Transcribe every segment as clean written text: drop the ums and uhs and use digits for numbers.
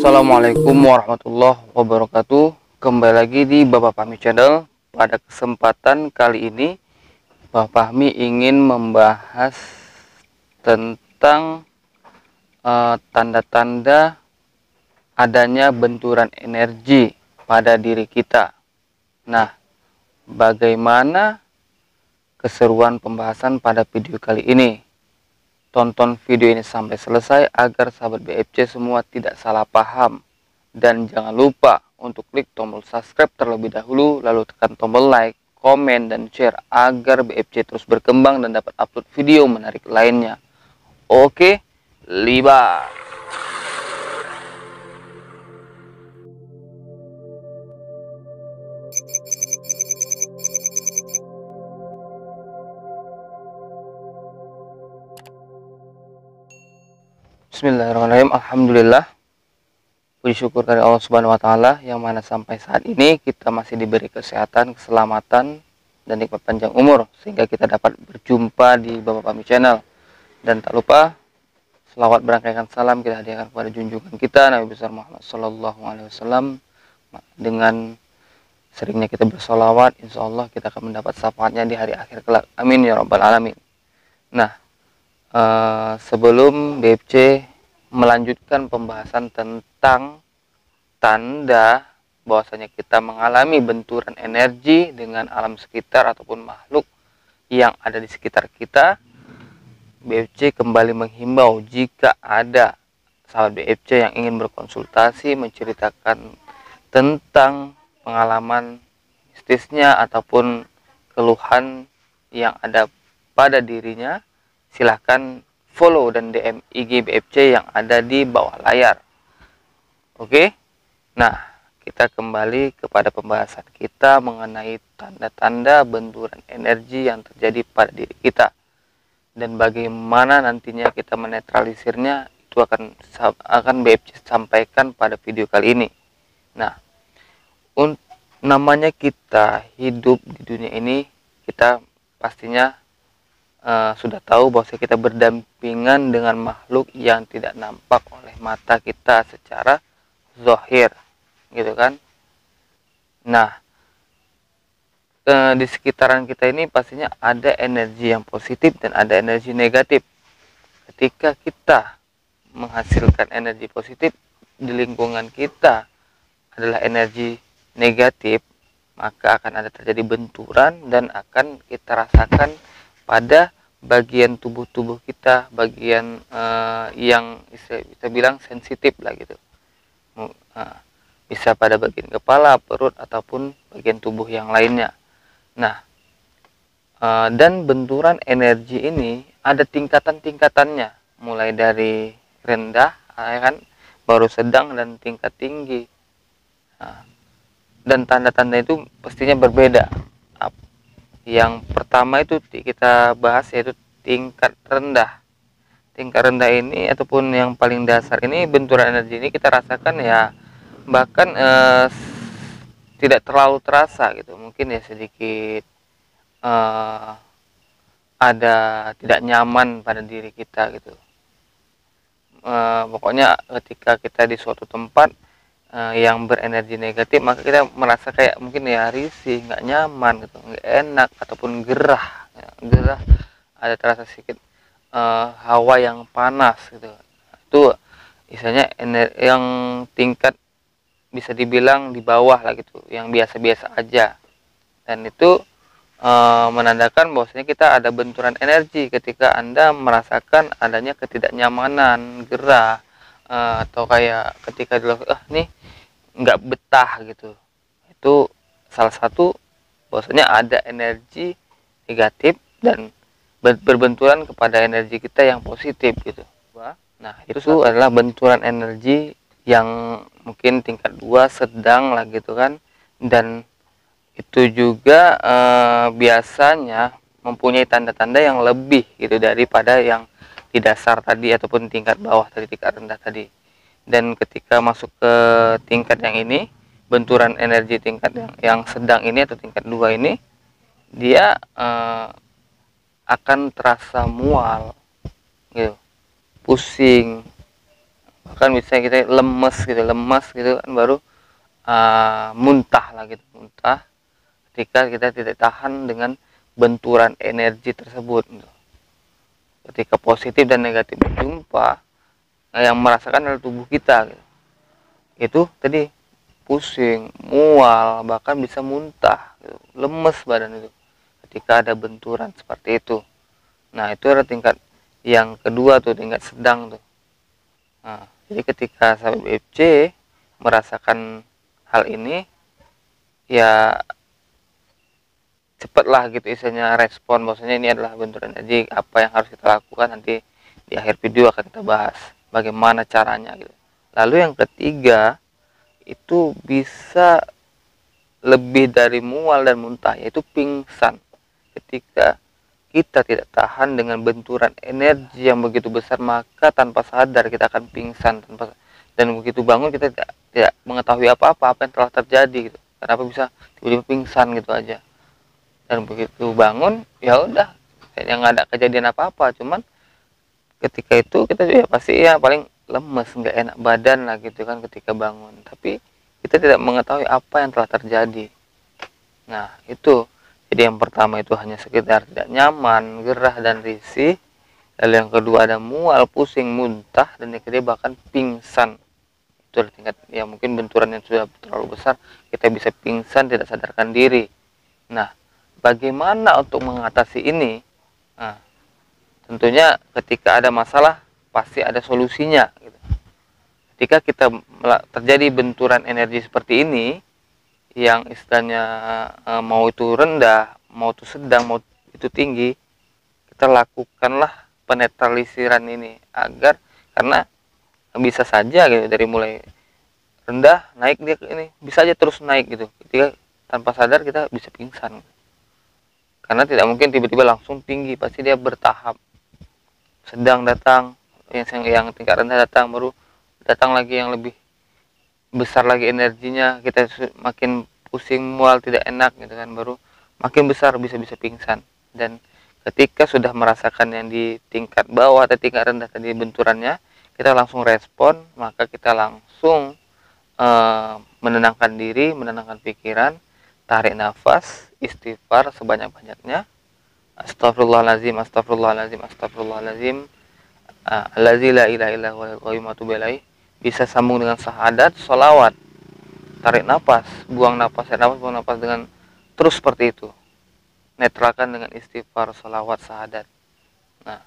Assalamualaikum warahmatullahi wabarakatuh. Kembali lagi di Bapak Fahmi Channel. Pada kesempatan kali ini Bapak Fahmi ingin membahas tentang tanda-tanda adanya benturan energi pada diri kita. Nah, bagaimana keseruan pembahasan pada video kali ini? Tonton video ini sampai selesai agar sahabat BFC semua tidak salah paham. Dan jangan lupa untuk klik tombol subscribe terlebih dahulu, lalu tekan tombol like, komen, dan share agar BFC terus berkembang dan dapat upload video menarik lainnya. Oke, liba. Bismillahirrahmanirrahim. Alhamdulillah. Puji syukur dari Allah Subhanahu wa taala yang mana sampai saat ini kita masih diberi kesehatan, keselamatan, dan nikmat panjang umur sehingga kita dapat berjumpa di Bapak Fahmi Channel. Dan tak lupa selawat berangkaikan salam kita hadiahkan kepada junjungan kita Nabi besar Muhammad sallallahu alaihi wasallam. Dengan seringnya kita bersolawat, insya Allah kita akan mendapat syafaatnya di hari akhir kelak. Amin ya rabbal alamin. Nah, sebelum BFC melanjutkan pembahasan tentang tanda bahwasanya kita mengalami benturan energi dengan alam sekitar ataupun makhluk yang ada di sekitar kita, BFC kembali menghimbau jika ada sahabat BFC yang ingin berkonsultasi menceritakan tentang pengalaman mistisnya ataupun keluhan yang ada pada dirinya, silahkan follow dan DM IG BFC yang ada di bawah layar. Oke, nah kita kembali kepada pembahasan kita mengenai tanda-tanda benturan energi yang terjadi pada diri kita dan bagaimana nantinya kita menetralisirnya. Itu akan BFC sampaikan pada video kali ini. Nah, namanya kita hidup di dunia ini, kita pastinya sudah tahu bahwa kita berdampingan dengan makhluk yang tidak nampak oleh mata kita secara zahir, gitu kan. Nah, di sekitaran kita ini pastinya ada energi yang positif dan ada energi negatif. Ketika kita menghasilkan energi positif, di lingkungan kita adalah energi negatif, maka akan ada terjadi benturan dan akan kita rasakan pada bagian tubuh kita, bagian yang kita bilang sensitif lah gitu. Bisa pada bagian kepala, perut, ataupun bagian tubuh yang lainnya. Nah, dan benturan energi ini ada tingkatan-tingkatannya, mulai dari rendah, kan, baru sedang, dan tingkat tinggi. Dan tanda-tanda itu pastinya berbeda. Yang pertama itu kita bahas yaitu tingkat rendah. Tingkat rendah ini ataupun yang paling dasar ini, benturan energi ini kita rasakan ya bahkan tidak terlalu terasa gitu. Mungkin ya sedikit ada tidak nyaman pada diri kita gitu. Pokoknya ketika kita di suatu tempat yang berenergi negatif, maka kita merasa kayak mungkin ya risih, nggak nyaman gitu, nggak enak, ataupun gerah ya, gerah, ada terasa sedikit hawa yang panas gitu. Itu misalnya yang tingkat bisa dibilang di bawah lah gitu, yang biasa-biasa aja. Dan itu menandakan bahwasanya kita ada benturan energi ketika Anda merasakan adanya ketidaknyamanan, gerah, atau kayak ketika dulu nih nggak betah gitu. Itu salah satu bahwasanya ada energi negatif dan berbenturan kepada energi kita yang positif gitu. Nah, itu adalah benturan energi yang mungkin tingkat 2 sedang lah gitu kan. Dan itu juga biasanya mempunyai tanda-tanda yang lebih gitu daripada yang di dasar tadi ataupun tingkat bawah tadi, tingkat rendah tadi. Dan ketika masuk ke tingkat yang ini, benturan energi tingkat yang sedang ini atau tingkat 2 ini, dia akan terasa mual gitu, pusing, bahkan misalnya kita lemas gitu kan, baru muntah lah gitu, muntah ketika kita tidak tahan dengan benturan energi tersebut gitu. Ketika positif dan negatif berjumpa, yang merasakan adalah tubuh kita gitu. Itu tadi pusing, mual, bahkan bisa muntah gitu. Lemes badan itu ketika ada benturan seperti itu. Nah, itu adalah tingkat yang kedua tuh, tingkat sedang tuh. Nah, jadi ketika sahabat BFC merasakan hal ini, ya cepatlah gitu istilahnya respon bahwasanya ini adalah benturan energi. Apa yang harus kita lakukan nanti di akhir video akan kita bahas bagaimana caranya gitu. Lalu yang ketiga itu bisa lebih dari mual dan muntah, yaitu pingsan. Ketika kita tidak tahan dengan benturan energi yang begitu besar, maka tanpa sadar kita akan pingsan, dan begitu bangun kita tidak mengetahui apa yang telah terjadi gitu. Kenapa bisa tiba-tiba pingsan gitu aja. Dan begitu bangun ya udah kayaknya nggak ada kejadian apa-apa, cuman ketika itu kita ya pasti ya paling lemes, nggak enak badan lah gitu kan ketika bangun, tapi kita tidak mengetahui apa yang telah terjadi. Nah itu, jadi yang pertama itu hanya sekedar tidak nyaman, gerah dan risih. Lalu yang kedua ada mual, pusing, muntah, dan yang ketiga bahkan pingsan. Itu adalah tingkat ya mungkin benturan yang sudah terlalu besar, kita bisa pingsan tidak sadarkan diri. Nah, bagaimana untuk mengatasi ini? Nah, tentunya ketika ada masalah pasti ada solusinya gitu. Ketika kita terjadi benturan energi seperti ini, yang istilahnya mau itu rendah, mau itu sedang, mau itu tinggi, kita lakukanlah penetralisiran ini agar, karena bisa saja gitu dari mulai rendah naik dia ini bisa aja terus naik gitu. Ketika tanpa sadar kita bisa pingsan. Karena tidak mungkin tiba-tiba langsung tinggi, pasti dia bertahap. Sedang datang, yang tingkat rendah datang, baru datang lagi yang lebih besar lagi energinya, kita makin pusing, mual, tidak enak gitu kan, baru makin besar bisa pingsan. Dan ketika sudah merasakan yang di tingkat bawah atau tingkat rendah tadi benturannya, kita langsung respon, maka kita langsung menenangkan diri, menenangkan pikiran, tarik nafas, istighfar sebanyak-banyaknya, astagfirullahaladzim, astagfirullahaladzim, astagfirullahaladzim, allazi la ilaha illa huwal qayyum wa atubu ilaih. Bisa sambung dengan syahadat, sholawat, tarik nafas, buang nafas, buang nafas dengan terus seperti itu. Netralkan dengan istighfar, sholawat, syahadat. Nah,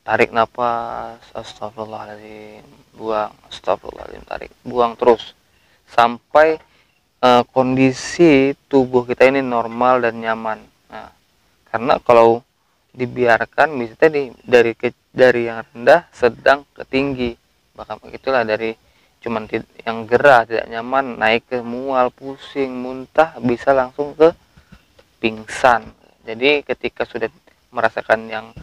tarik nafas, astagfirullahaladzim, buang, astagfirullahaladzim, tarik, buang terus sampai kondisi tubuh kita ini normal dan nyaman. Nah, karena kalau dibiarkan bisa tadi dari yang rendah, sedang ke tinggi, bahkan begitulah dari cuman yang gerah tidak nyaman naik ke mual, pusing, muntah, bisa langsung ke pingsan. Jadi ketika sudah merasakan yang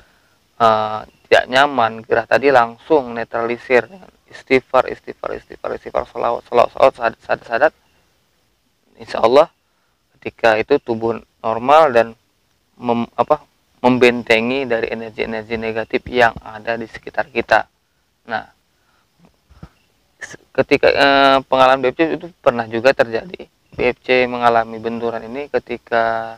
tidak nyaman, gerah tadi, langsung netralisir dengan istighfar, salawat, sadat. Insya Allah ketika itu tubuh normal dan membentengi dari energi-energi negatif yang ada di sekitar kita. Nah, ketika pengalaman BFC itu pernah juga terjadi. BFC mengalami benturan ini ketika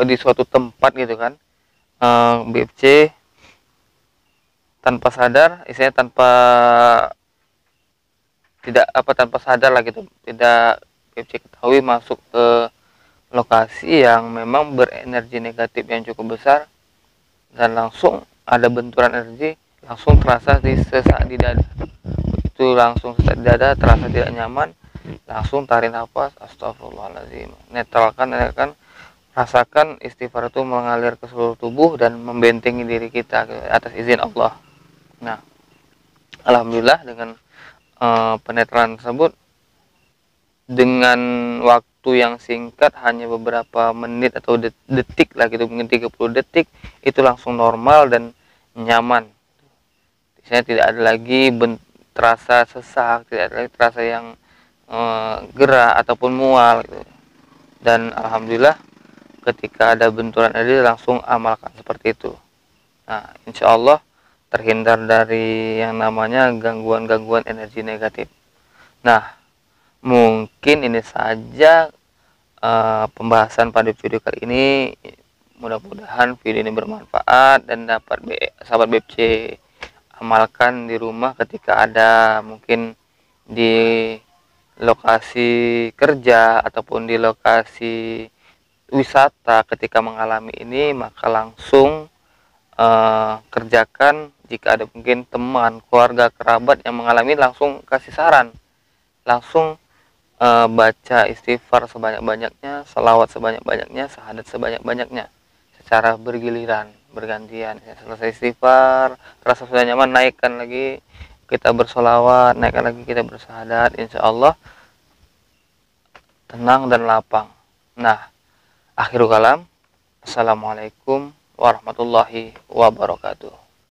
di suatu tempat gitu kan. BFC tanpa sadar, istilahnya tanpa sadar lah gitu, tidak BFC ketahui masuk ke lokasi yang memang berenergi negatif yang cukup besar, dan langsung ada benturan energi, langsung terasa sesak di dada. Begitu langsung sesak di dada, terasa tidak nyaman, langsung tarik nafas, astagfirullahaladzim, netralkan, rasakan istighfar itu mengalir ke seluruh tubuh dan membentengi diri kita atas izin Allah. Nah, alhamdulillah dengan penetralan tersebut, dengan waktu yang singkat, hanya beberapa menit atau detik lah gitu, mungkin 30 detik, itu langsung normal dan nyaman. Saya tidak ada lagi terasa sesak, tidak ada lagi terasa yang gerah ataupun mual gitu. Dan alhamdulillah ketika ada benturan energi langsung amalkan seperti itu. Nah, insya Allah terhindar dari yang namanya gangguan-gangguan energi negatif. Nah, mungkin ini saja pembahasan pada video kali ini. Mudah-mudahan video ini bermanfaat dan dapat sahabat BFC amalkan di rumah ketika ada mungkin di lokasi kerja ataupun di lokasi wisata. Ketika mengalami ini, maka langsung kerjakan. Jika ada mungkin teman, keluarga, kerabat yang mengalami, langsung kasih saran, langsung baca istighfar sebanyak-banyaknya, salawat sebanyak-banyaknya, syahadat sebanyak-banyaknya, secara bergiliran, bergantian. Selesai istighfar, rasa sudah nyaman, naikkan lagi kita bersolawat, naikkan lagi kita bersyahadat. Insya Allah tenang dan lapang. Nah, akhirul kalam, assalamualaikum warahmatullahi wabarakatuh.